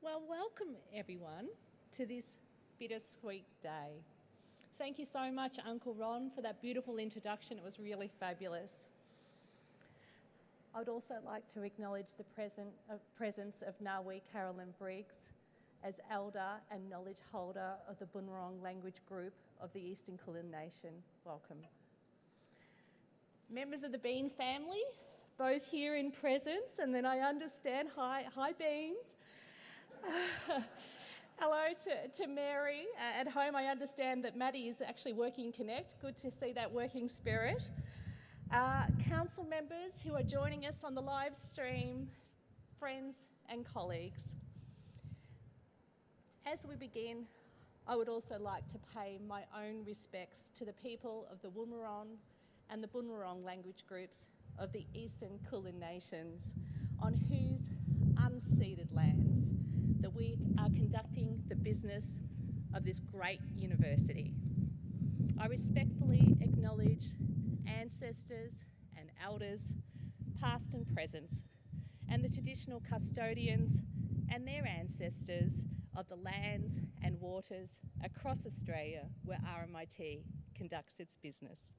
Well, welcome everyone to this bittersweet day. Thank you so much, Uncle Ron, for that beautiful introduction. It was really fabulous. I would also like to acknowledge the presence of Ngawi Carolyn Briggs as Elder and Knowledge Holder of the Bunurong Language Group of the Eastern Kulin Nation. Welcome. Members of the Bean family, both here in presence, and then I understand, hi Beans. Hello to Mary at home. I understand that Maddie is actually working Connect. Good to see that working spirit. Council members who are joining us on the live stream, friends and colleagues. As we begin, I would also like to pay my own respects to the people of the Woomera and the Bunurong language groups of the Eastern Kulin Nations, on whose unceded lands that we are conducting the business of this great university. I respectfully acknowledge ancestors and elders, past and present, and the traditional custodians and their ancestors of the lands and waters across Australia where RMIT conducts its business.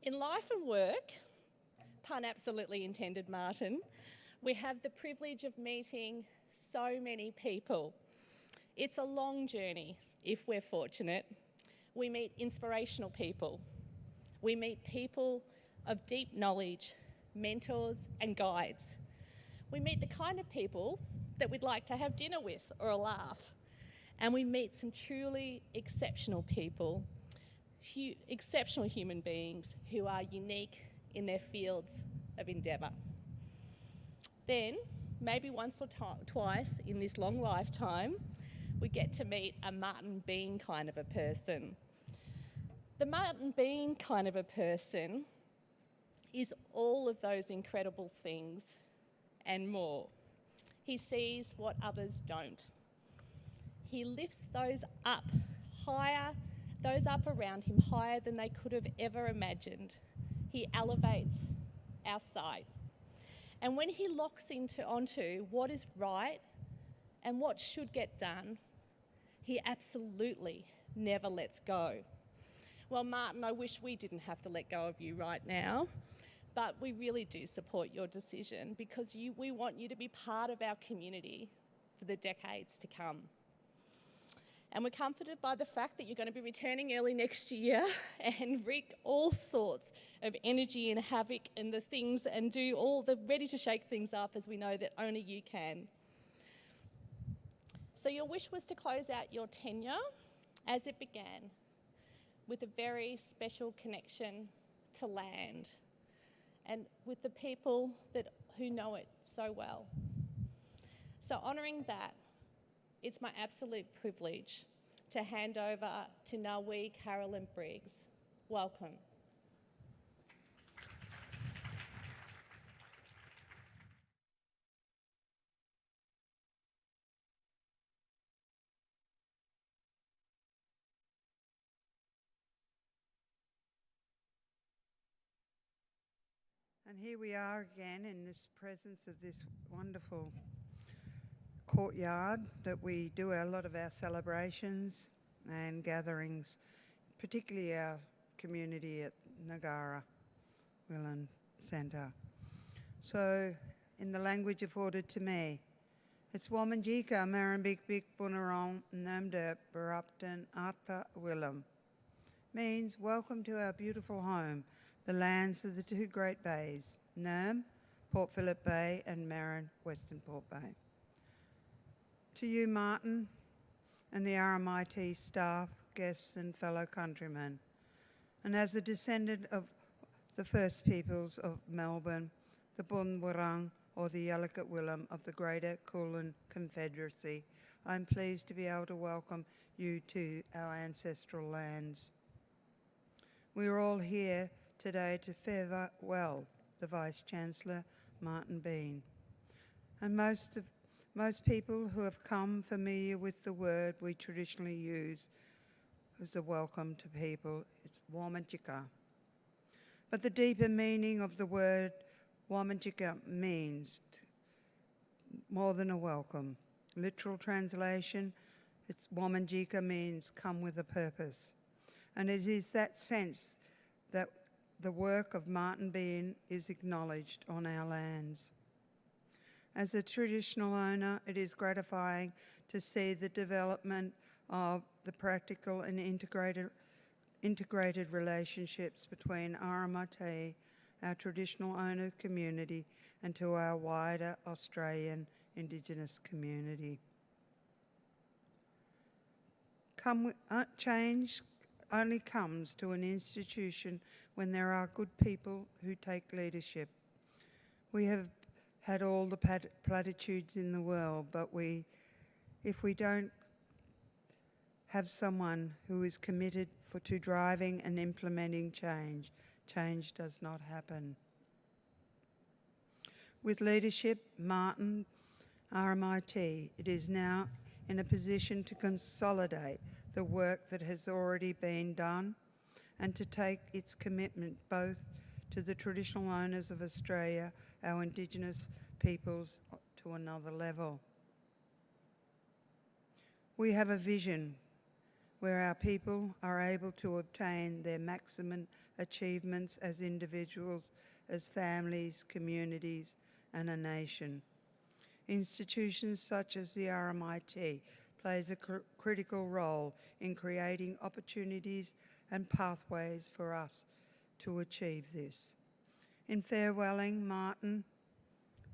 In life and work, pun absolutely intended, Martin, we have the privilege of meeting so many people. It's a long journey, if we're fortunate. We meet inspirational people. We meet people of deep knowledge, mentors and guides. We meet the kind of people that we'd like to have dinner with or a laugh. And we meet some truly exceptional people, exceptional human beings who are unique in their fields of endeavour. Then, maybe once or twice in this long lifetime, we get to meet a Martin Bean kind of a person. The Martin Bean kind of a person is all of those incredible things and more. He sees what others don't. He lifts those up higher, those up around him higher than they could have ever imagined. He elevates our sight. And when he locks onto what is right and what should get done, he absolutely never lets go. Well, Martin, I wish we didn't have to let go of you right now, but we really do support your decision because we want you to be part of our community for the decades to come. And we're comforted by the fact that you're going to be returning early next year and wreak all sorts of energy and havoc and the things and do all the ready to shake things up as we know that only you can. So your wish was to close out your tenure as it began with a very special connection to land and with the people who know it so well. So honouring that, it's my absolute privilege to hand over to Nawi Carolyn Briggs. Welcome. And here we are again in this presence of this wonderful courtyard that we do a lot of our celebrations and gatherings, particularly our community at Nagara Willan Centre. So, in the language afforded to me, it's Wamanjika Marambik Bik Bunarong Namda Baruptan Ata Willam, means welcome to our beautiful home, the lands of the two great bays, Nerm, Port Phillip Bay, and Marin, Western Port Bay. To you, Martin, and the RMIT staff, guests, and fellow countrymen, and as a descendant of the First Peoples of Melbourne, the Bunwurrung, or the Yalukit Willam of the Greater Kulin Confederacy, I'm pleased to be able to welcome you to our ancestral lands. We are all here today to farewell the Vice-Chancellor, Martin Bean. And most people who have come familiar with the word we traditionally use as a welcome to people, it's Wamanjika. But the deeper meaning of the word Wamanjika means more than a welcome. Literal translation, it's Wamanjika means come with a purpose. And it is that sense that the work of Martin Bean is acknowledged on our lands. As a traditional owner, it is gratifying to see the development of the practical and integrated relationships between RMIT, our traditional owner community, and to our wider Australian Indigenous community. Change only comes to an institution when there are good people who take leadership. We have had all the platitudes in the world, but if we don't have someone who is committed to driving and implementing change, change does not happen. With leadership, Martin, RMIT, it is now in a position to consolidate the work that has already been done and to take its commitment both to the traditional owners of Australia, our Indigenous peoples, to another level. We have a vision where our people are able to obtain their maximum achievements as individuals, as families, communities, and a nation. Institutions such as the RMIT plays a critical role in creating opportunities and pathways for us to achieve this. In farewelling Martin,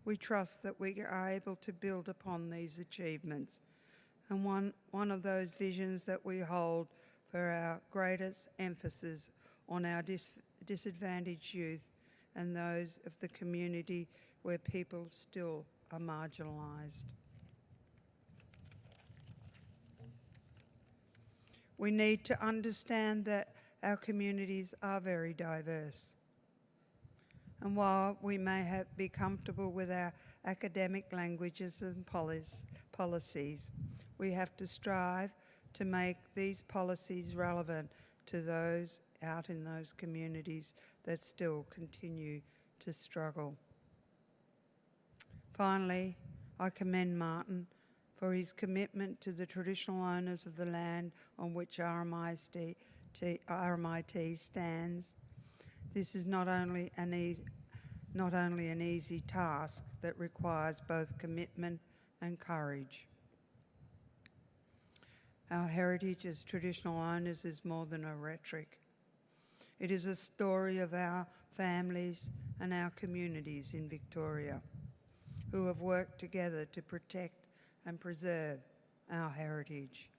we trust that we are able to build upon these achievements. And one of those visions that we hold for our greatest emphasis on our disadvantaged youth and those of the community where people still are marginalised. We need to understand that our communities are very diverse. And while we may be comfortable with our academic languages and policies, we have to strive to make these policies relevant to those out in those communities that still continue to struggle. Finally, I commend Martin for his commitment to the traditional owners of the land on which RMIT stands. This is not only an easy task that requires both commitment and courage. Our heritage as traditional owners is more than a rhetoric. It is a story of our families and our communities in Victoria who have worked together to protect and preserve our heritage.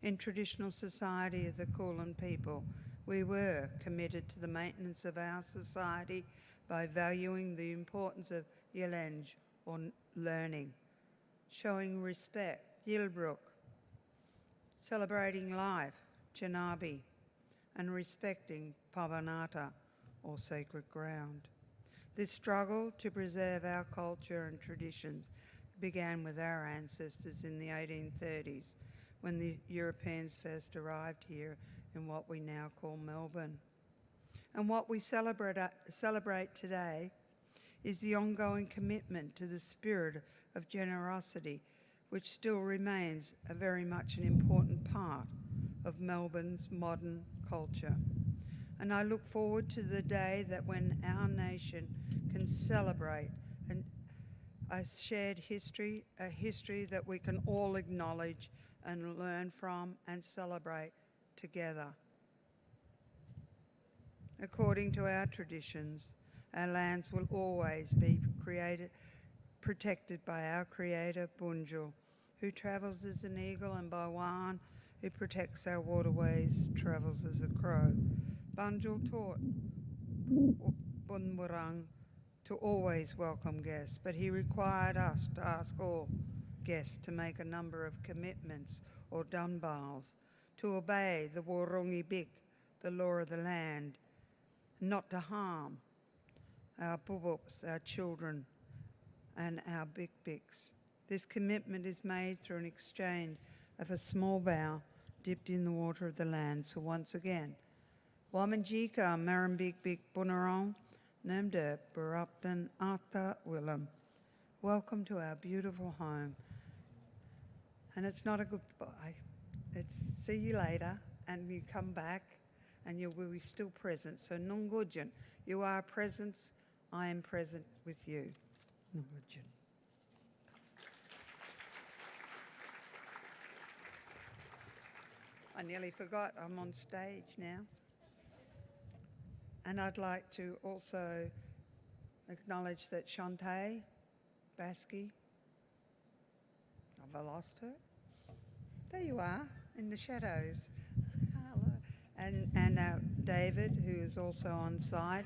In traditional society of the Kulin people, we were committed to the maintenance of our society by valuing the importance of Yelenge, or learning, showing respect, Yilbruk, celebrating life, Janabi, and respecting Pavanata, or sacred ground. This struggle to preserve our culture and traditions began with our ancestors in the 1830s, when the Europeans first arrived here in what we now call Melbourne. And what we celebrate today is the ongoing commitment to the spirit of generosity, which still remains very much an important part of Melbourne's modern culture. And I look forward to the day that when our nation can celebrate a shared history, a history that we can all acknowledge and learn from and celebrate together. According to our traditions, our lands will always be protected by our creator, Bunjil, who travels as an eagle, and Bawan, who protects our waterways, travels as a crow. Bunjil taught Bunwurrung to always welcome guests, but he required us to ask all guests to make a number of commitments or dunbars, to obey the Wurrungi Bik, the law of the land, not to harm our bubups, our children, and our big biks. This commitment is made through an exchange of a small bow dipped in the water of the land. So once again, Wamanjika Marambik Bik Bunurong, Namda Barupton Arta Willem. Welcome to our beautiful home. And it's not a goodbye, it's see you later, and you come back and you will be still present. So Nungujin, you are presence, I am present with you. Nungujin. I nearly forgot I'm on stage now. And I'd like to also acknowledge that Shantae Baski, have I lost her? There you are, in the shadows. Hello. And David, who is also on site.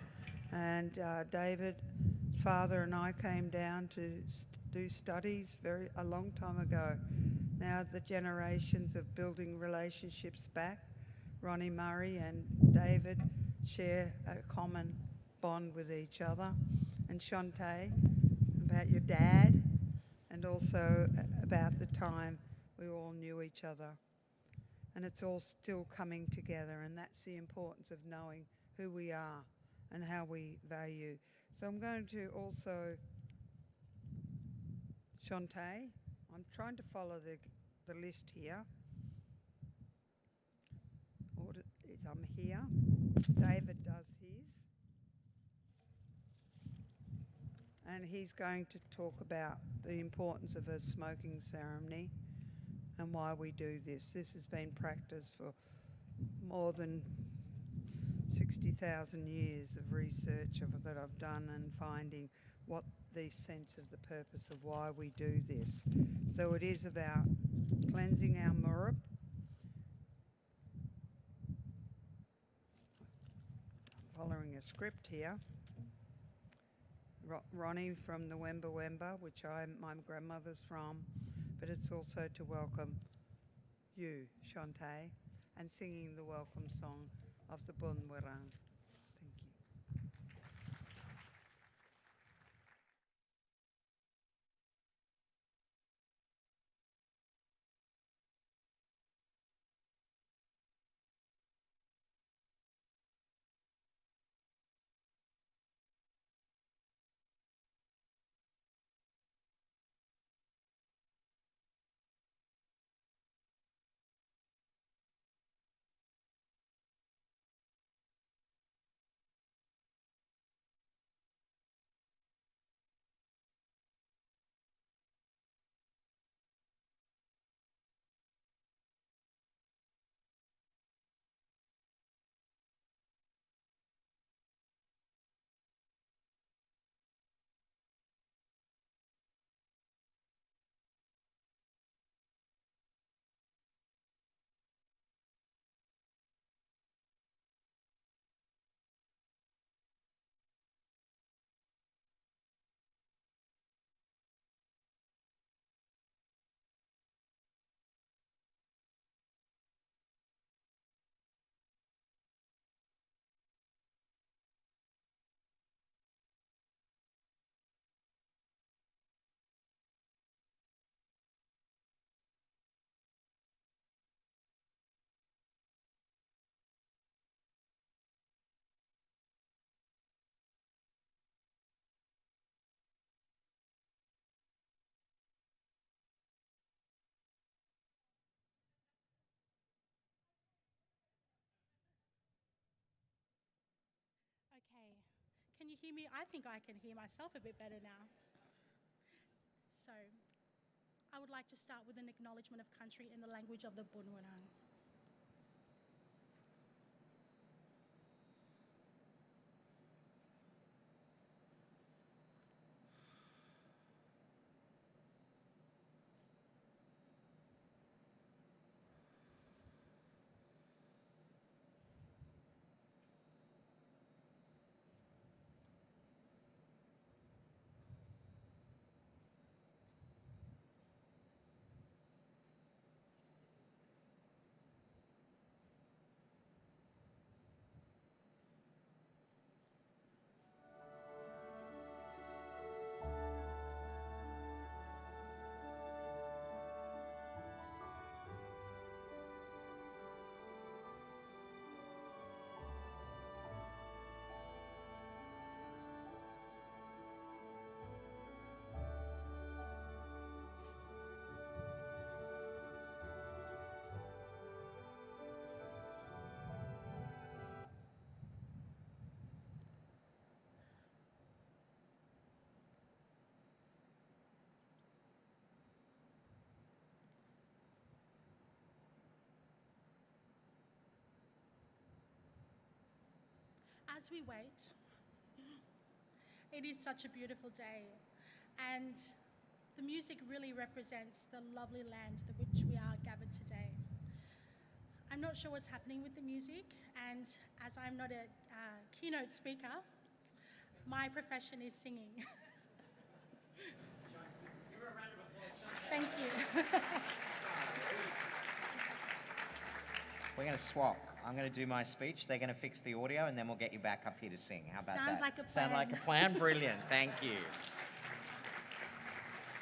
And David, father and I came down to do studies a long time ago. Now the generations of building relationships back, Ronnie Murray and David share a common bond with each other. And Shantae, about your dad, and also about the time we all knew each other. And it's all still coming together, and that's the importance of knowing who we are and how we value. So I'm going to also, Shantae, I'm trying to follow the list here. I'm here. David does his. And he's going to talk about the importance of a smoking ceremony and why we do this. This has been practiced for more than 60,000 years of research that I've done and finding what the sense of the purpose of why we do this. So it is about cleansing our murup. Following a script here. Ronnie from the Wemba Wemba, which my grandmother's from, but it's also to welcome you, Shantae, and singing the welcome song of the Bunwurrung. Can you hear me? I think I can hear myself a bit better now. So, I would like to start with an acknowledgement of country in the language of the Bunurong. As we wait, it is such a beautiful day, and the music really represents the lovely land in which we are gathered today. I'm not sure what's happening with the music, and as I'm not a keynote speaker, my profession is singing. Thank you. We're going to swap. I'm going to do my speech, they're going to fix the audio, and then we'll get you back up here to sing. How about that? Sounds like a plan. Sound like a plan? Brilliant. Thank you.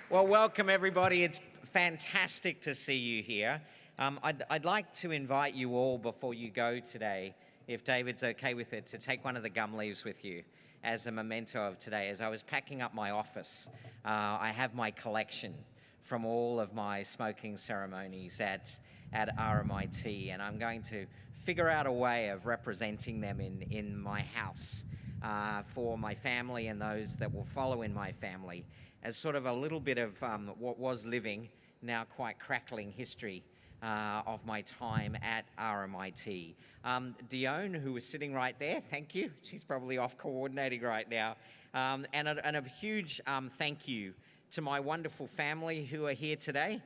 Well, welcome, everybody. It's fantastic to see you here. I'd like to invite you all, before you go today, if David's okay with it, to take one of the gum leaves with you as a memento of today. As I was packing up my office, I have my collection from all of my smoking ceremonies at RMIT, and I'm going to figure out a way of representing them in my house for my family and those that will follow in my family as sort of a little bit of what was living, now quite crackling history of my time at RMIT. Dione, who is sitting right there, thank you. She's probably off coordinating right now. And a huge thank you to my wonderful family who are here today,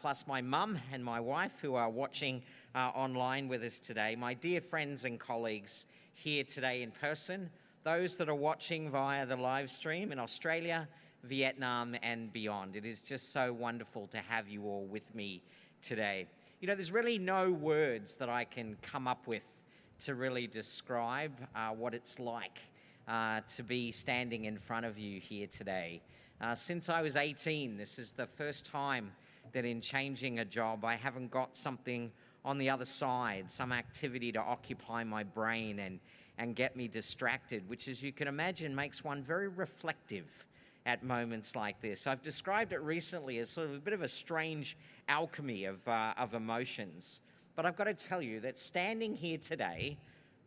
plus my mum and my wife who are watching online with us today, my dear friends and colleagues here today in person, those that are watching via the live stream in Australia, Vietnam and beyond. It is just so wonderful to have you all with me today. You know, there's really no words that I can come up with to really describe what it's like to be standing in front of you here today. Since I was 18, this is the first time that in changing a job, I haven't got something on the other side, some activity to occupy my brain and get me distracted, which, as you can imagine, makes one very reflective at moments like this. I've described it recently as sort of a bit of a strange alchemy of emotions. But I've got to tell you that standing here today,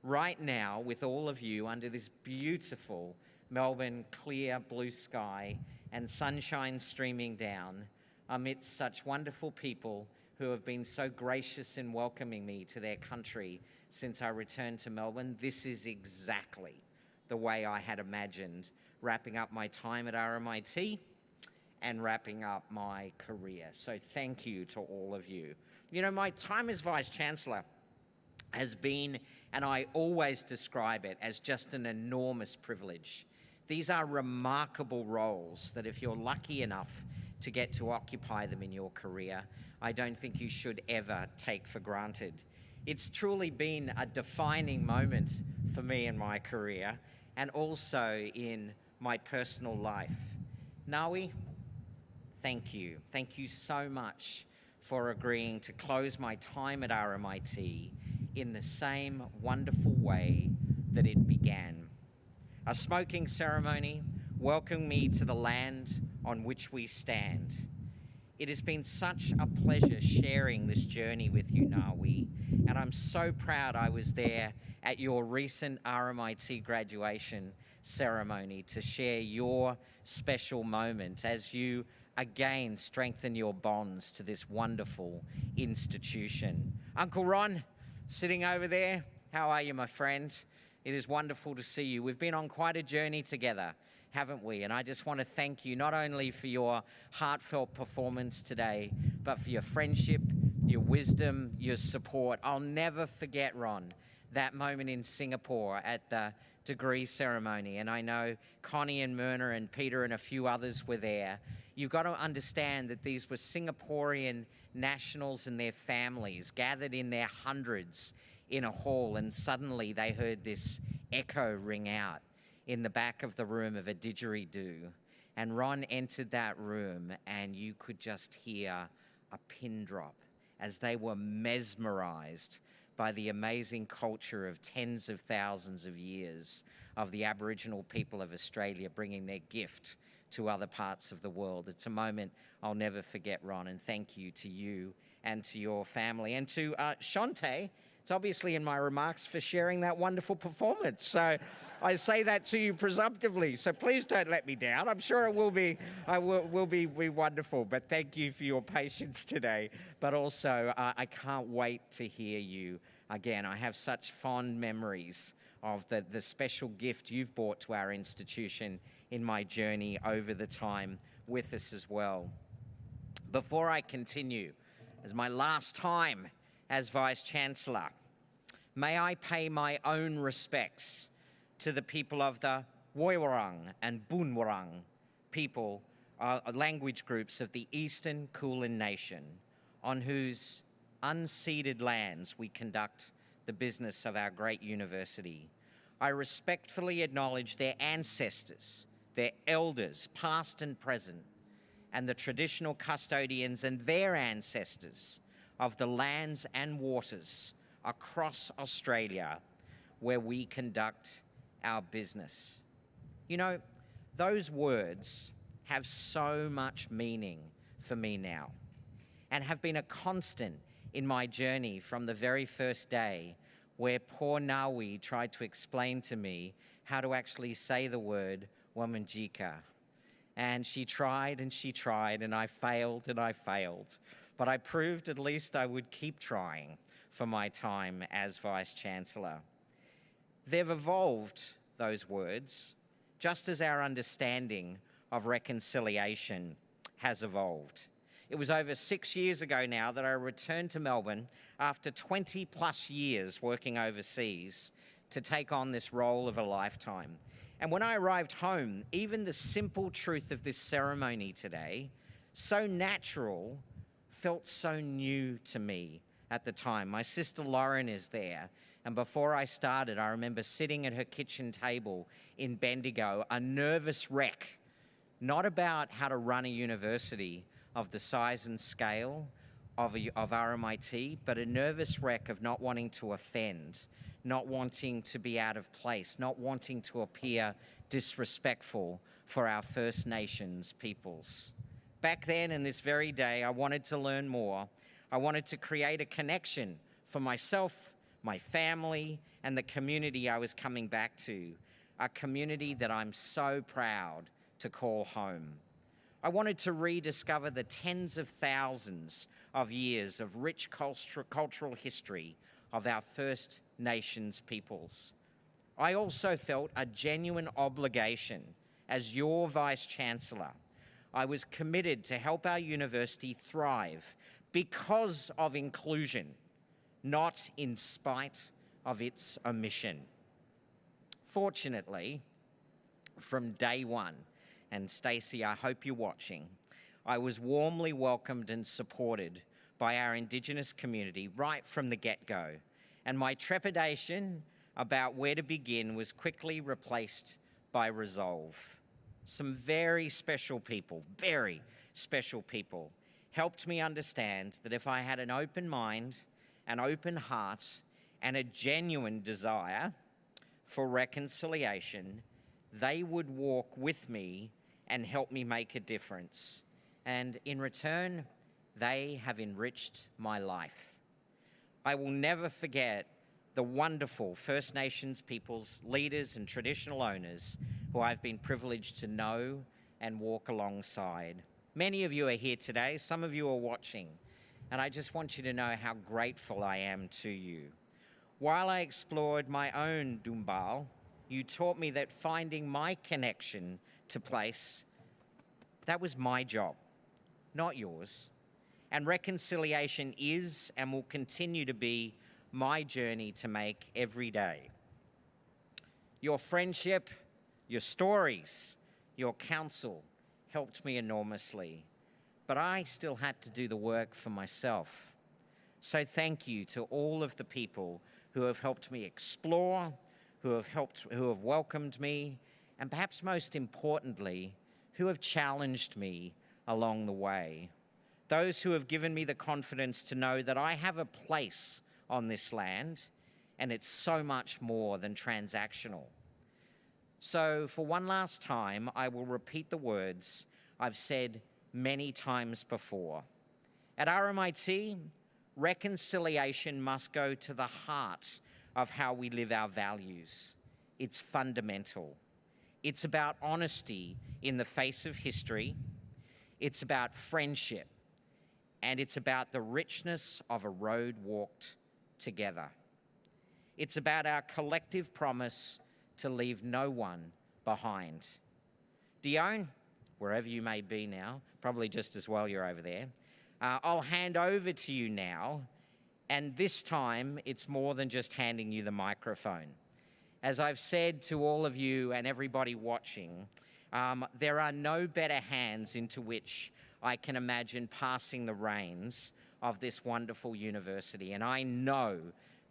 right now, with all of you under this beautiful Melbourne clear blue sky and sunshine streaming down, amidst such wonderful people who have been so gracious in welcoming me to their country since I returned to Melbourne, this is exactly the way I had imagined wrapping up my time at RMIT and wrapping up my career. So thank you to all of you. You know, my time as Vice-Chancellor has been, and I always describe it as just an enormous privilege. These are remarkable roles that if you're lucky enough to get to occupy them in your career, I don't think you should ever take for granted. It's truly been a defining moment for me in my career and also in my personal life. Nawi, thank you. Thank you so much for agreeing to close my time at RMIT in the same wonderful way that it began. A smoking ceremony welcomed me to the land on which we stand. It has been such a pleasure sharing this journey with you, Nawi, And I'm so proud I was there at your recent RMIT graduation ceremony to share your special moment as you again strengthen your bonds to this wonderful institution. Uncle Ron, sitting over there, how are you, my friend? It is wonderful to see you. We've been on quite a journey together, haven't we? And I just want to thank you not only for your heartfelt performance today, but for your friendship, your wisdom, your support. I'll never forget, Ron, that moment in Singapore at the degree ceremony. And I know Connie and Myrna and Peter and a few others were there. You've got to understand that these were Singaporean nationals and their families gathered in their hundreds in a hall, and suddenly they heard this echo ring out in the back of the room of a didgeridoo. And Ron entered that room and you could just hear a pin drop as they were mesmerized by the amazing culture of tens of thousands of years of the Aboriginal people of Australia bringing their gift to other parts of the world. It's a moment I'll never forget, Ron, and thank you to you and to your family. And to Shante, it's obviously in my remarks for sharing that wonderful performance. So I say that to you presumptively, so please don't let me down. I'm sure it will be wonderful, but thank you for your patience today. But also, I can't wait to hear you again. I have such fond memories of the special gift you've brought to our institution in my journey over the time with us as well. Before I continue, as my last time as Vice-Chancellor, may I pay my own respects to the people of the Woiwurrung and Boonwurrung people, language groups of the Eastern Kulin Nation, on whose unceded lands we conduct the business of our great university. I respectfully acknowledge their ancestors, their elders, past and present, and the traditional custodians and their ancestors of the lands and waters across Australia where we conduct our business. You know, those words have so much meaning for me now and have been a constant in my journey from the very first day where poor Nawi tried to explain to me how to actually say the word Wominjika. And she tried and I failed and I failed. But I proved at least I would keep trying for my time as Vice-Chancellor. They've evolved, those words, just as our understanding of reconciliation has evolved. It was over 6 years ago now that I returned to Melbourne after 20 plus years working overseas to take on this role of a lifetime. And when I arrived home, even the simple truth of this ceremony today, so natural, felt so new to me at the time. My sister Lauren is there, and before I started, I remember sitting at her kitchen table in Bendigo, a nervous wreck, not about how to run a university of the size and scale of RMIT, but a nervous wreck of not wanting to offend, not wanting to be out of place, not wanting to appear disrespectful for our First Nations peoples. Back then, in this very day, I wanted to learn more. I wanted to create a connection for myself, my family, and the community I was coming back to, a community that I'm so proud to call home. I wanted to rediscover the tens of thousands of years of rich cultural history of our First Nations peoples. I also felt a genuine obligation as your Vice-Chancellor. I was committed to help our university thrive because of inclusion, not in spite of its omission. Fortunately, from day one, and Stacey, I hope you're watching, I was warmly welcomed and supported by our Indigenous community right from the get-go, and my trepidation about where to begin was quickly replaced by resolve. Some very special people helped me understand that if I had an open mind, an open heart, and a genuine desire for reconciliation, they would walk with me and help me make a difference. And in return, they have enriched my life. I will never forget the wonderful First Nations peoples, leaders and traditional owners who I've been privileged to know and walk alongside. Many of you are here today, some of you are watching, and I just want you to know how grateful I am to you. While I explored my own Dumbal, you taught me that finding my connection to place, that was my job, not yours. And reconciliation is and will continue to be my journey to make every day. Your friendship, your stories, your counsel helped me enormously, but I still had to do the work for myself. So thank you to all of the people who have helped me explore, who have welcomed me, and perhaps most importantly, who have challenged me along the way. Those who have given me the confidence to know that I have a place on this land, and it's so much more than transactional. So for one last time, I will repeat the words I've said many times before. At RMIT, reconciliation must go to the heart of how we live our values. It's fundamental. It's about honesty in the face of history. It's about friendship. And it's about the richness of a road walked together. It's about our collective promise to leave no one behind. Dione, wherever you may be now, probably just as well you're over there, I'll hand over to you now, and this time it's more than just handing you the microphone. As I've said to all of you and everybody watching, there are no better hands into which I can imagine passing the reins of this wonderful university. And I know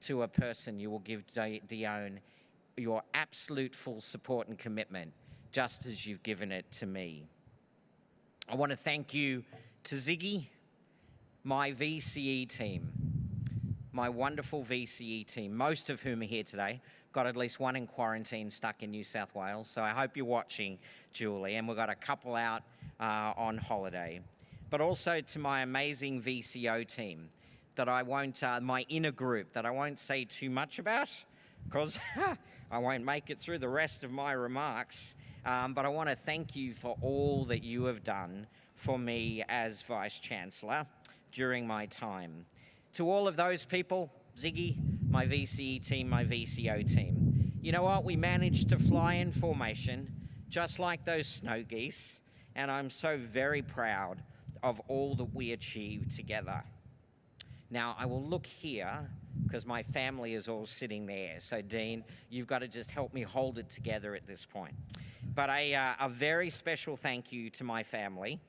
to a person you will give Dione your absolute full support and commitment, just as you've given it to me. I want to thank you to Ziggy, my VCE team, my wonderful VCE team, most of whom are here today. Got at least one in quarantine stuck in New South Wales, so I hope you're watching, Julie, and we've got a couple out on holiday. But also to my amazing VCO team that I won't, my inner group that I won't say too much about because I won't make it through the rest of my remarks. But I want to thank you for all that you have done for me as Vice-Chancellor during my time. To all of those people, Ziggy, my VCE team, my VCO team, you know what? We managed to fly in formation just like those snow geese, and I'm so very proud of all that we achieved together. Now, I will look here because my family is all sitting there. So, Dean, you've got to just help me hold it together at this point. But a very special thank you to my family.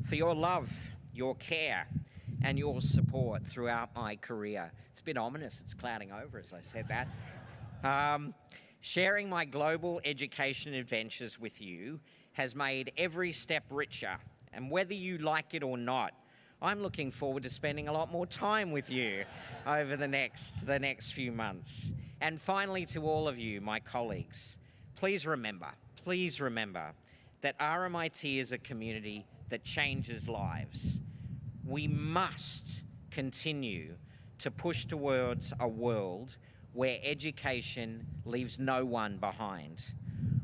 For your love, your care, and your support throughout my career. It's a bit ominous, it's clouding over as I said that. Sharing my global education adventures with you has made every step richer, and whether you like it or not, I'm looking forward to spending a lot more time with you over the next few months. And finally, to all of you, my colleagues, please remember that RMIT is a community that changes lives. We must continue to push towards a world where education leaves no one behind,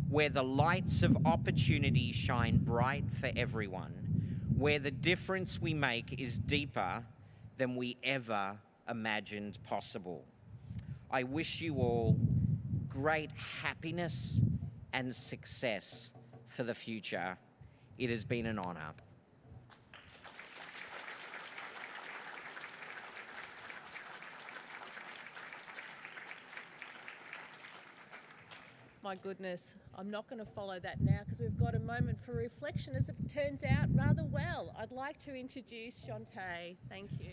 where the lights of opportunity shine bright for everyone, where the difference we make is deeper than we ever imagined possible. I wish you all great happiness and success for the future. It has been an honor. My goodness, I'm not going to follow that now because we've got a moment for reflection, as it turns out rather well. I'd like to introduce Shantae. Thank you.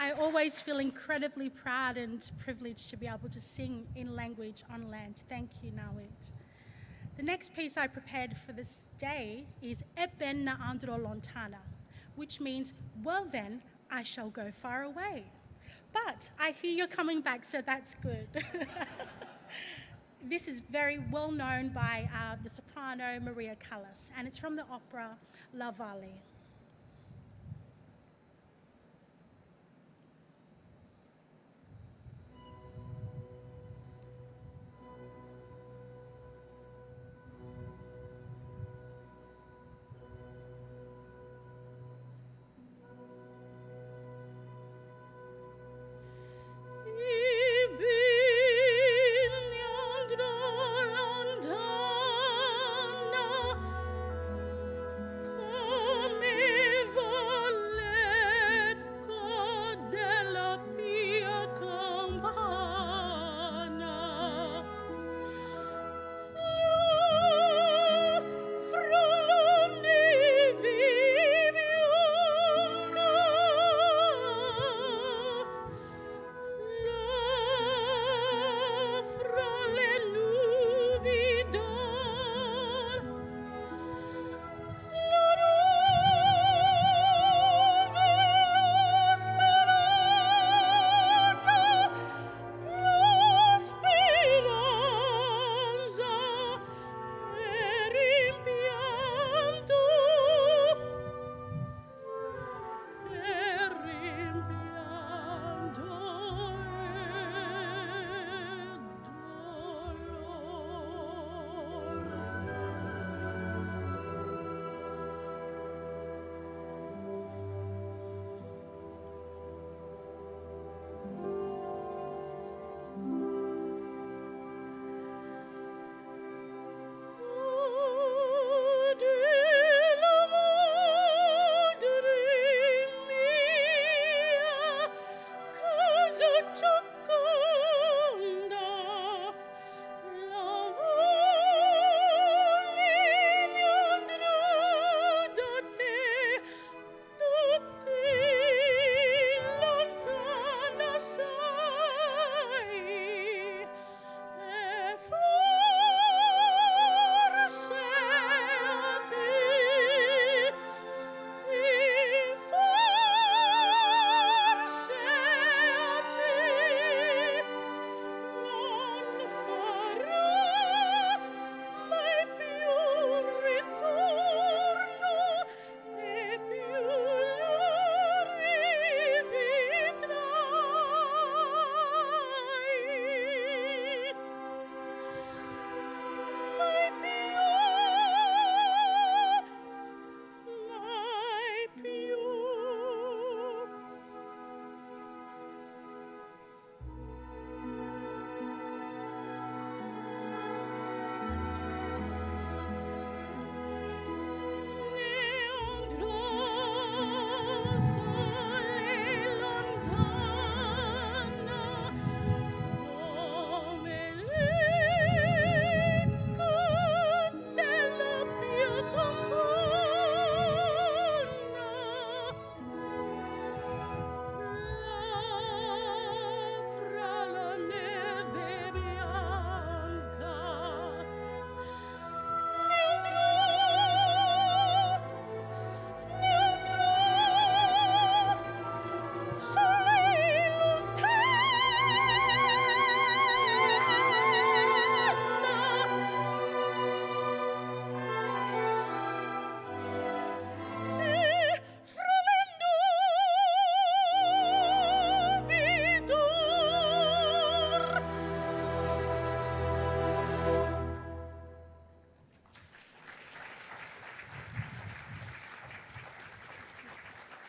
I always feel incredibly proud and privileged to be able to sing in language on land. Thank you, Nawit. The next piece I prepared for this day is Eben na andro lontana, which means, well then, I shall go far away. But I hear you're coming back, so that's good. This is very well known by the soprano Maria Callas, and it's from the opera La Valle.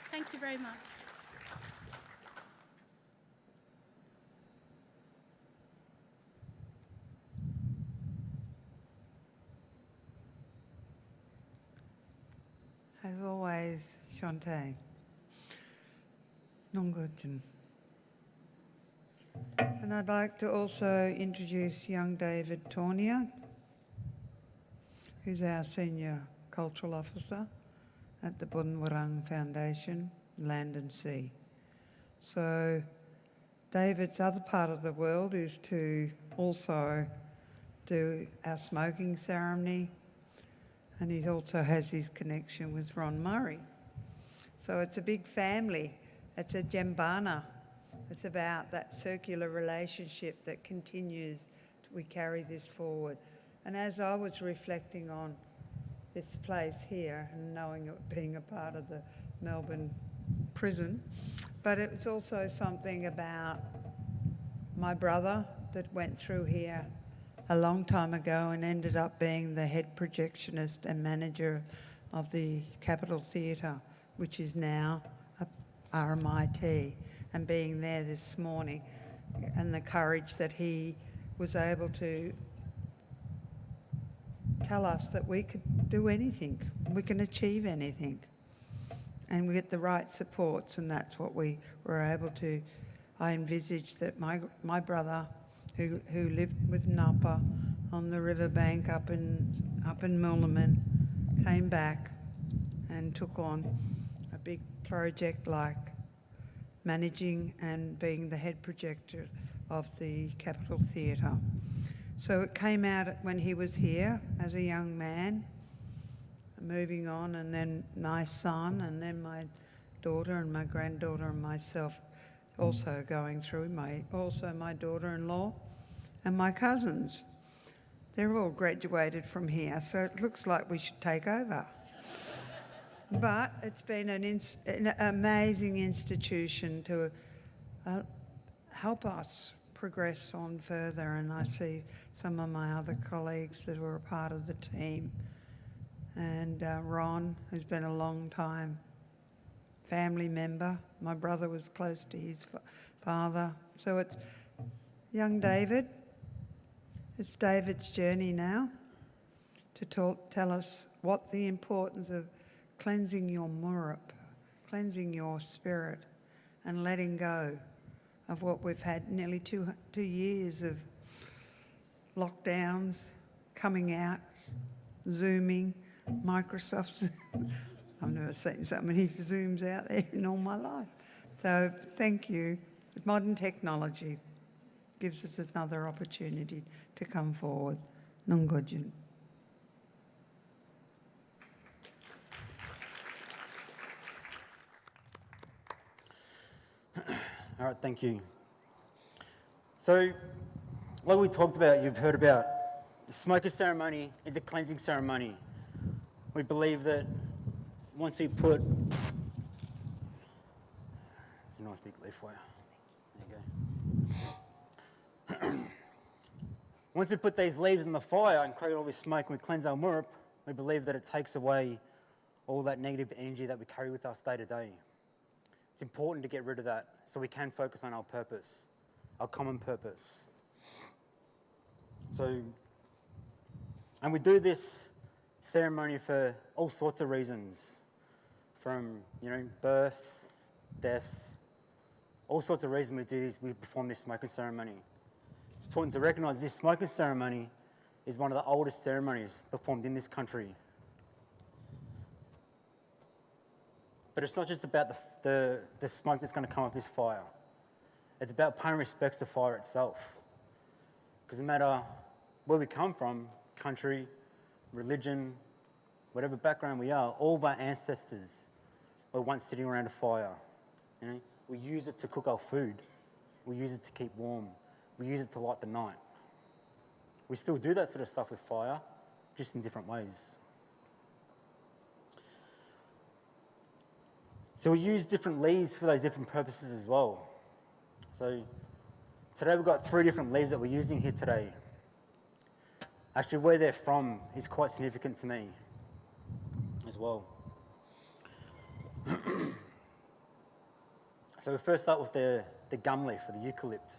Thank you very much. As always, Shantae. Nongurjin. And I'd like to also introduce young David Tornier, who's our Senior Cultural Officer at the Bunwarang Foundation, Land and Sea. So David's other part of the world is to also do our smoking ceremony, and he also has his connection with Ron Murray. So it's a big family. It's a Jambana. It's about that circular relationship that continues. We carry this forward. And as I was reflecting on this place here and knowing it being a part of the Melbourne prison, but it's also something about my brother that went through here a long time ago and ended up being the head projectionist and manager of the Capitol Theatre, which is now a RMIT, and being there this morning, and the courage that he was able to tell us that we could do anything, we can achieve anything, and we get the right supports, and that's what we were able to. I envisaged that my brother, who lived with Napa on the riverbank up in Mulliman, came back and took on a big project like managing and being the head projector of the Capitol Theatre. So it came out when he was here as a young man, moving on, and then my son, and then my daughter and my granddaughter and myself also going through, also my daughter-in-law and my cousins. They're all graduated from here, so it looks like we should take over. But it's been an amazing institution to help us progress on further, and I see some of my other colleagues that were a part of the team, and Ron, who's been a long time family member. My brother was close to his father. So it's young David. It's David's journey now to tell us what the importance of cleansing your murrup, cleansing your spirit, and letting go of what we've had nearly two years of lockdowns, coming out, Zooming, Microsoft Zoom. I've never seen so many Zooms out there in all my life. So thank you. Modern technology gives us another opportunity to come forward. Nungojin. All right, thank you. So, like we talked about, you've heard about, the smoker ceremony is a cleansing ceremony. We believe that once we put, it's a nice big leaf for you. There you go. Once we put these leaves in the fire and create all this smoke and we cleanse our murrup, we believe that it takes away all that negative energy that we carry with us day to day. It's important to get rid of that so we can focus on our purpose, our common purpose. So, and we do this ceremony for all sorts of reasons, from, births, deaths, all sorts of reasons we perform this smoking ceremony. It's important to recognise this smoking ceremony is one of the oldest ceremonies performed in this country. But it's not just about the smoke that's going to come off this fire. It's about paying respects to fire itself. Because no matter where we come from, country, religion, whatever background we are, all of our ancestors were once sitting around a fire. We use it to cook our food. We use it to keep warm. We use it to light the night. We still do that sort of stuff with fire, just in different ways. So we use different leaves for those different purposes as well. So today we've got 3 different leaves that we're using here today. Actually, where they're from is quite significant to me as well. So we first start with the gum leaf, or the eucalypt.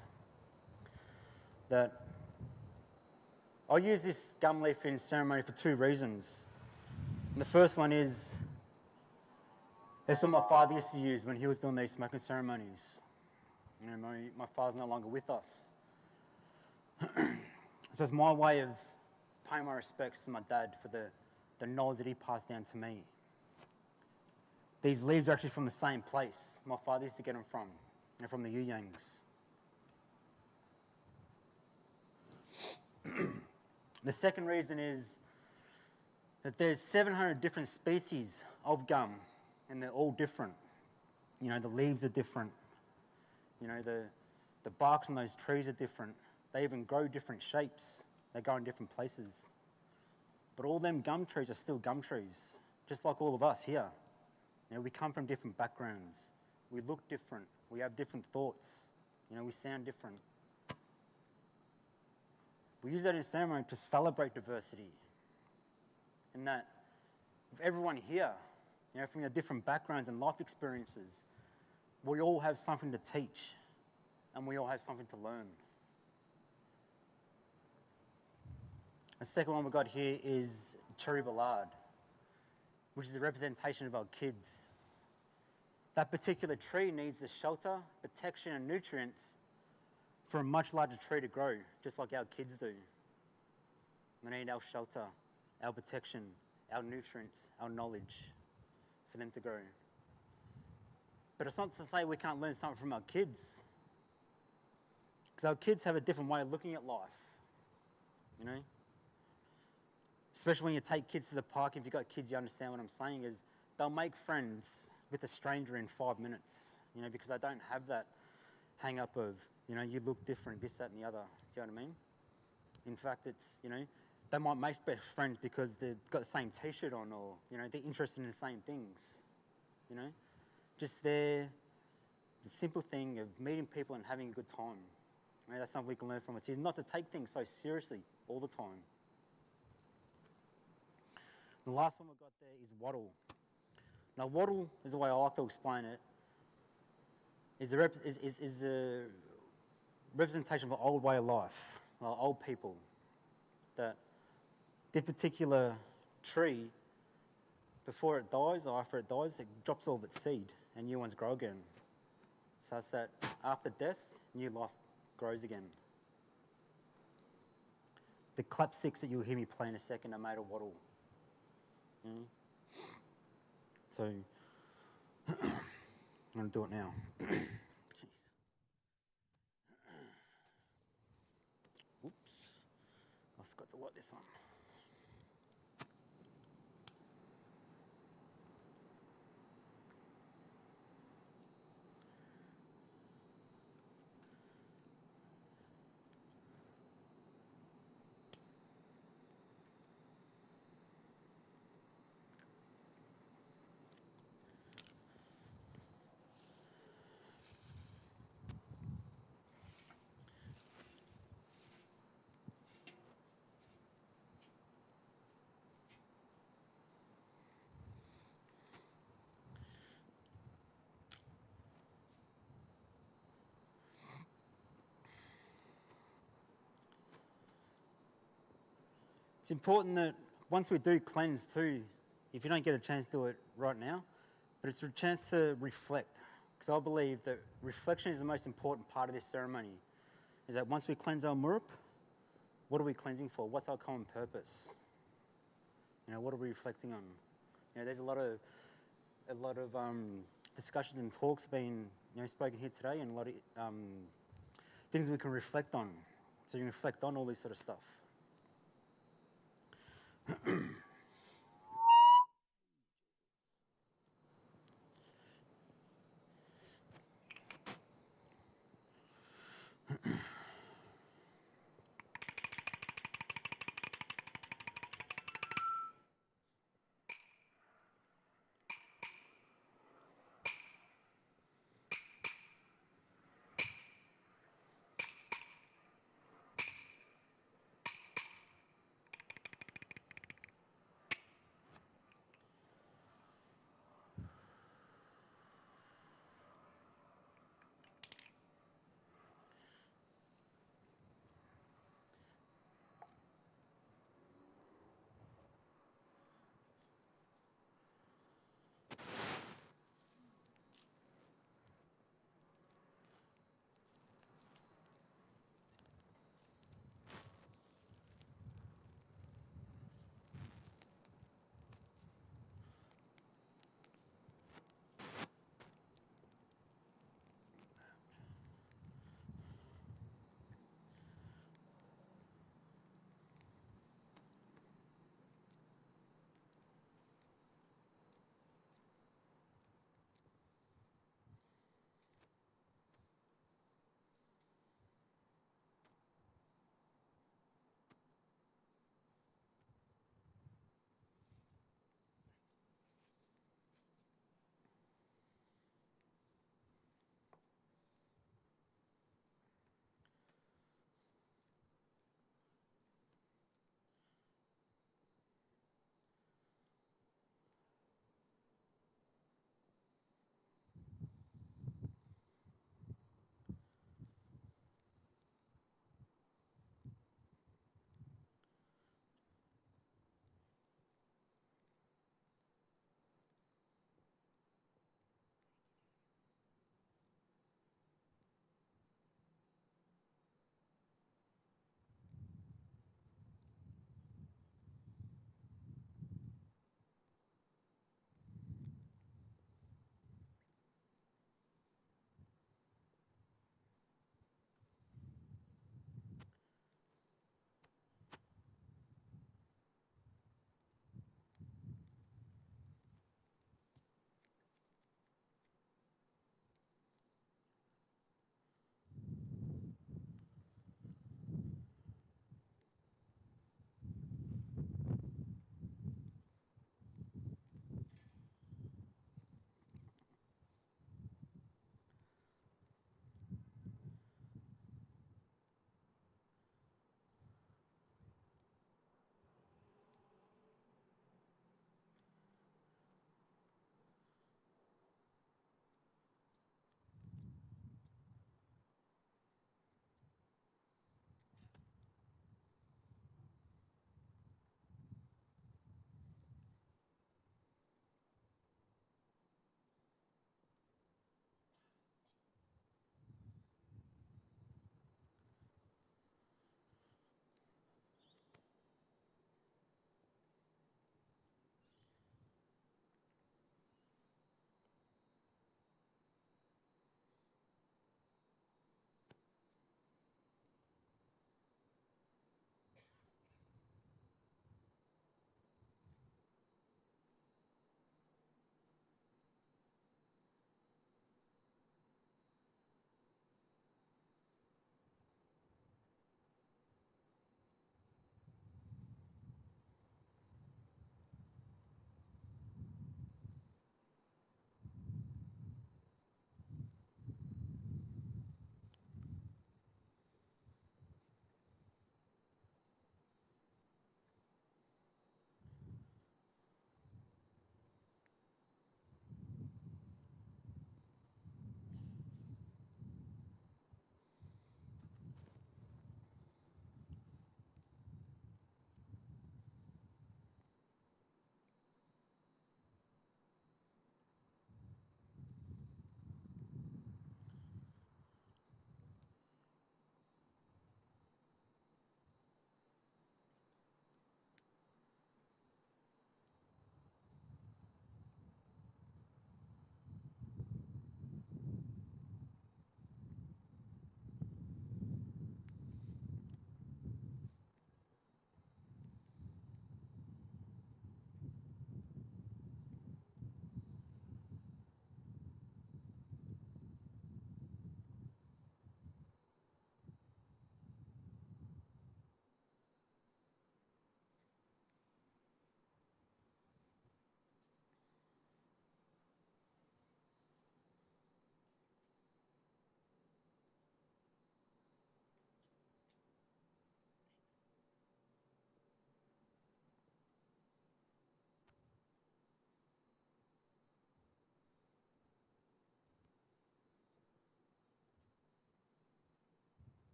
I'll use this gum leaf in ceremony for 2 reasons. And the first one is, that's what my father used to use when he was doing these smoking ceremonies. My father's no longer with us. So it's my way of paying my respects to my dad for the knowledge that he passed down to me. These leaves are actually from the same place my father used to get them from. and from the Yuyangs. The second reason is that there's 700 different species of gum, and they're all different. You know, the leaves are different. You know, the barks on those trees are different. They even grow different shapes. They grow in different places. But all them gum trees are still gum trees, just like all of us here. You know, we come from different backgrounds. We look different. We have different thoughts. You know, we sound different. We use that in ceremony to celebrate diversity. And that with everyone here, you know, from your different backgrounds and life experiences, we all have something to teach, and we all have something to learn. The second one we got here is cherry ballad, which is a representation of our kids. That particular tree needs the shelter, protection, and nutrients for a much larger tree to grow, just like our kids do. We need our shelter, our protection, our nutrients, our knowledge for them to grow. But it's not to say we can't learn something from our kids, because our kids have a different way of looking at life, you know? Especially when you take kids to the park, if you've got kids, you understand what I'm saying, is they'll make friends with a stranger in 5 minutes, you know, because they don't have that hang up of, you know, you look different, this, that, and the other. Do you know what I mean? In fact, it's, you know, they might make best friends because they've got the same t-shirt on, or, you know, they're interested in the same things, you know? Just the simple thing of meeting people and having a good time. You know, that's something we can learn from it. Is not to take things so seriously all the time. The last one we've got there is wattle. Now, wattle is the way I like to explain it, is a representation of an old way of life, old people, that this particular tree, before it dies or after it dies, it drops all of its seed and new ones grow again. So it's that after death, new life grows again. The clapsticks that you'll hear me play in a second are made of wattle. So, I'm going to do it now. Oops, I forgot to light this on. It's important that once we do cleanse too, if you don't get a chance to do it right now, but it's a chance to reflect. Because I believe that reflection is the most important part of this ceremony. Is that once we cleanse our murup, what are we cleansing for? What's our common purpose? You know, what are we reflecting on? You know, there's a lot of discussions and talks being, you know, spoken here today, and a lot of things we can reflect on. So you can reflect on all this sort of stuff.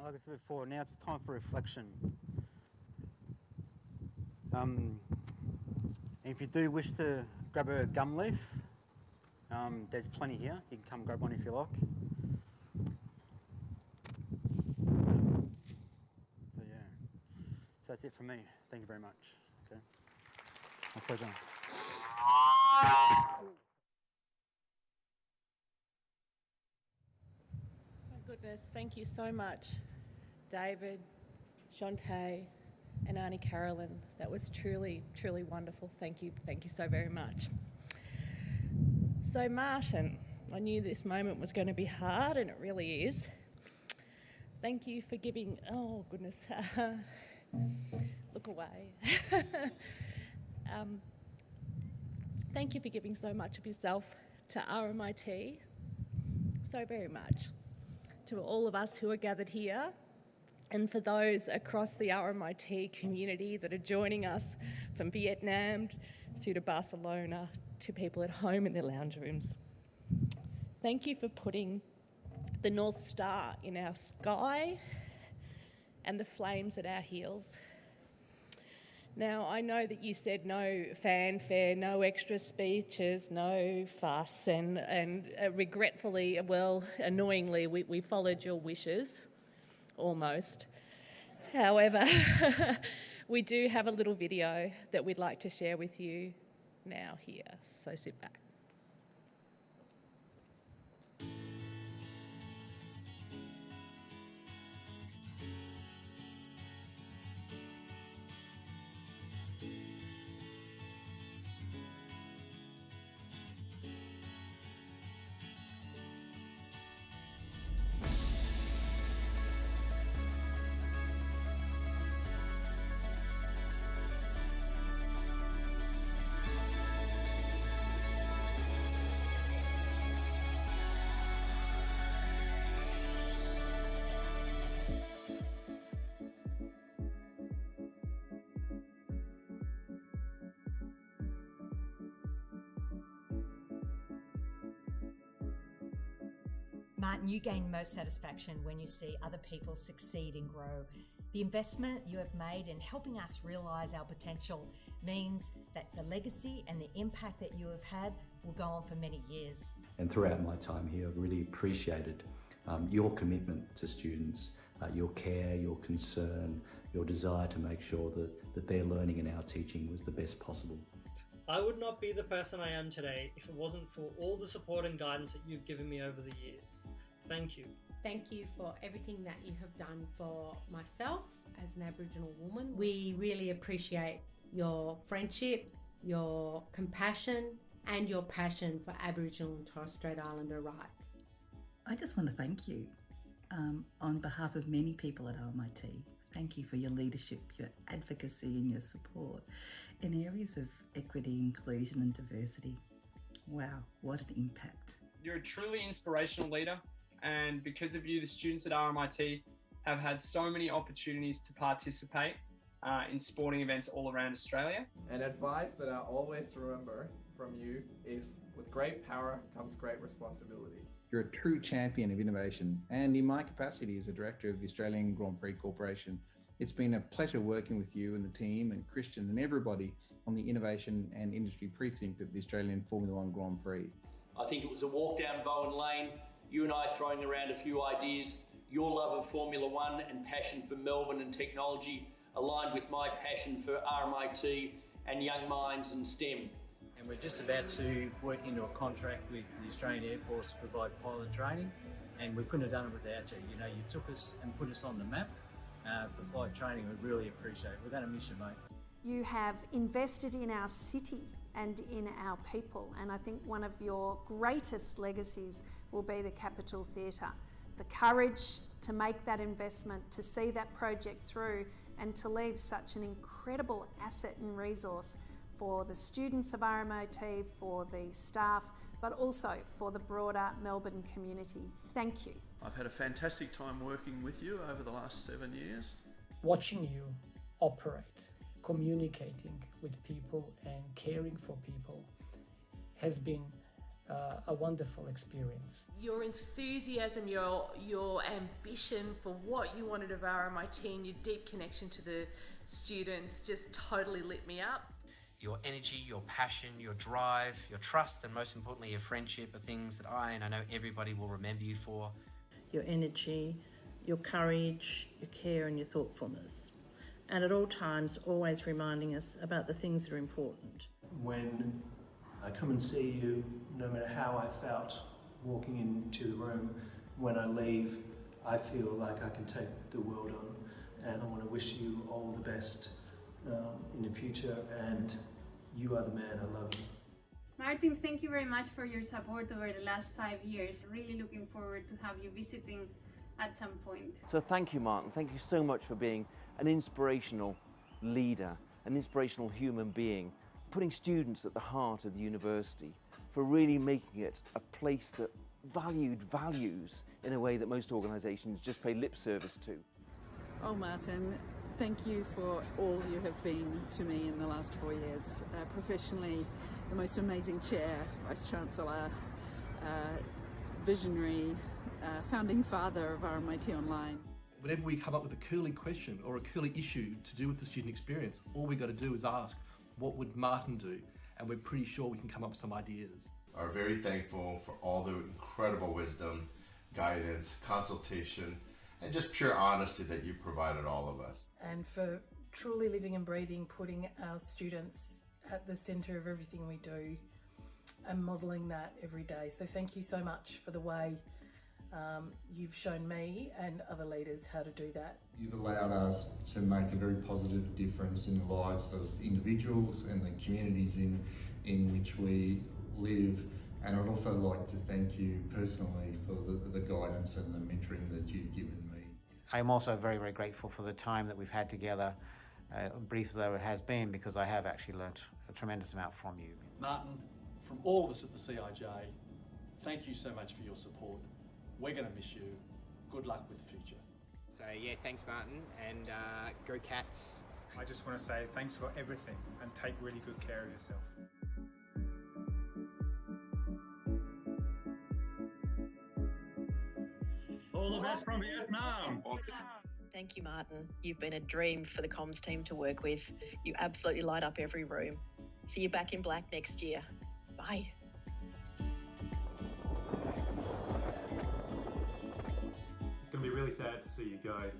like I said before, now it's time for reflection. If you do wish to grab a gum leaf, there's plenty here. You can come grab one if you like. So yeah, so that's it from me. Thank you very much. Okay, my pleasure. My goodness, thank you so much, David, Shantae, and Auntie Carolyn. That was truly, truly wonderful. Thank you so very much. So Martin, I knew this moment was going to be hard, and it really is. Thank you for giving, oh goodness, look away. Thank you for giving so much of yourself to RMIT, so very much. To all of us who are gathered here, and for those across the RMIT community that are joining us from Vietnam through to Barcelona, to people at home in their lounge rooms. Thank you for putting the North Star in our sky and the flames at our heels. Now, I know that you said no fanfare, no extra speeches, no fuss, and regretfully, well, annoyingly, we followed your wishes, almost. However, we do have a little video that we'd like to share with you now here, so sit back. Martin, you gain most satisfaction when you see other people succeed and grow. The investment you have made in helping us realise our potential means that the legacy and the impact that you have had will go on for many years. And throughout my time here, I've really appreciated your commitment to students, your care, your concern, your desire to make sure that their learning and our teaching was the best possible. I would not be the person I am today if it wasn't for all the support and guidance that you've given me over the years. Thank you. Thank you for everything that you have done for myself as an Aboriginal woman. We really appreciate your friendship, your compassion, and your passion for Aboriginal and Torres Strait Islander rights. I just want to thank you on behalf of many people at RMIT. Thank you for your leadership, your advocacy and your support in areas of equity, inclusion and diversity. Wow, what an impact. You're a truly inspirational leader, and because of you, the students at RMIT have had so many opportunities to participate in sporting events all around Australia. And advice that I always remember from you is, with great power comes great responsibility. You're a true champion of innovation, and in my capacity as a director of the Australian Grand Prix Corporation, it's been a pleasure working with you and the team and Christian and everybody on the Innovation and Industry Precinct at the Australian Formula One Grand Prix. I think it was a walk down Bowen Lane, you and I throwing around a few ideas, your love of Formula One and passion for Melbourne and technology aligned with my passion for RMIT and young minds and STEM. And we're just about to work into a contract with the Australian Air Force to provide pilot training, and we couldn't have done it without you. You know, you took us and put us on the map for flight training. We really appreciate it. We're going to miss you, mate. You have invested in our city and in our people, and I think one of your greatest legacies will be the Capitol Theatre. The courage to make that investment, to see that project through, and to leave such an incredible asset and resource for the students of RMIT, for the staff, but also for the broader Melbourne community. Thank you. I've had a fantastic time working with you over the last 7 years. Watching you operate, communicating with people and caring for people has been a wonderful experience. Your enthusiasm, your ambition for what you wanted of RMIT and your deep connection to the students just totally lit me up. Your energy, your passion, your drive, your trust, and most importantly, your friendship are things that I know everybody will remember you for. Your energy, your courage, your care and your thoughtfulness. And at all times, always reminding us about the things that are important. When I come and see you, no matter how I felt walking into the room, when I leave, I feel like I can take the world on. And I want to wish you all the best in the future, and you are the man. I love you. Martin, thank you very much for your support over the last 5 years. Really looking forward to have you visiting at some point. So thank you, Martin. Thank you so much for being an inspirational leader, an inspirational human being, putting students at the heart of the university, for really making it a place that valued values in a way that most organisations just pay lip service to. Oh, Martin, thank you for all you have been to me in the last 4 years. Professionally, the most amazing chair, Vice-Chancellor, visionary, founding father of RMIT Online. Whenever we come up with a curly question or a curly issue to do with the student experience, all we got to do is ask, what would Martin do? And we're pretty sure we can come up with some ideas. Are very thankful for all the incredible wisdom, guidance, consultation, and just pure honesty that you provided all of us. And for truly living and breathing, putting our students at the centre of everything we do and modelling that every day. So thank you so much for the way you've shown me and other leaders how to do that. You've allowed us to make a very positive difference in the lives of individuals and the communities in which we live. And I'd also like to thank you personally for the guidance and the mentoring that you've given me. I'm also very, very grateful for the time that we've had together, brief though it has been, because I have actually learnt a tremendous amount from you. Martin, from all of us at the CIJ, thank you so much for your support. We're going to miss you. Good luck with the future. So yeah, thanks Martin, and go Cats. I just want to say thanks for everything and take really good care of yourself. All the best from Vietnam. Thank you, Martin. You've been a dream for the comms team to work with. You absolutely light up every room. See you back in black next year. Bye. It's going to be really sad to see you go,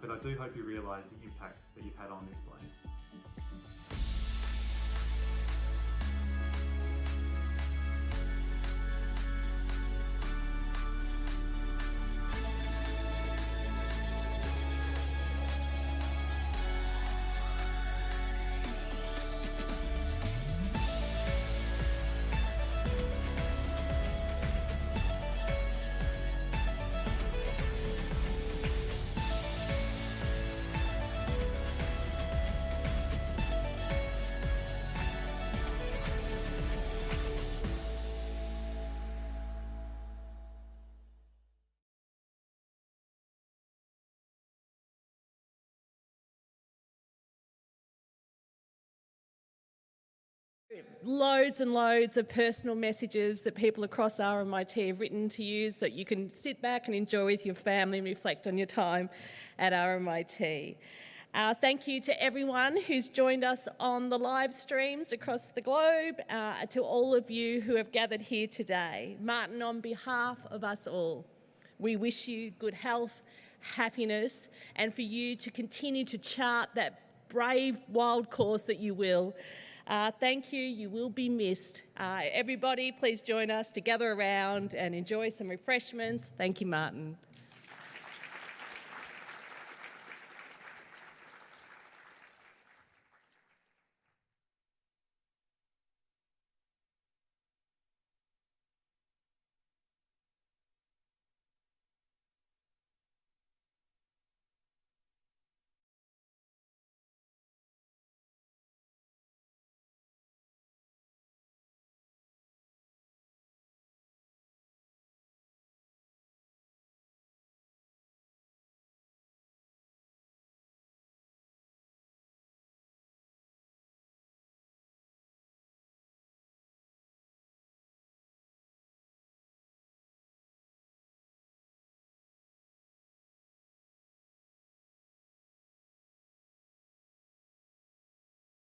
but I do hope you realise the impact that you've had on this place. Loads and loads of personal messages that people across RMIT have written to you so that you can sit back and enjoy with your family and reflect on your time at RMIT. Thank you to everyone who's joined us on the live streams across the globe, to all of you who have gathered here today. Martin, on behalf of us all, we wish you good health, happiness, and for you to continue to chart that brave, wild course that you will. Thank you, you will be missed. Everybody, please join us to gather around and enjoy some refreshments. Thank you, Martin.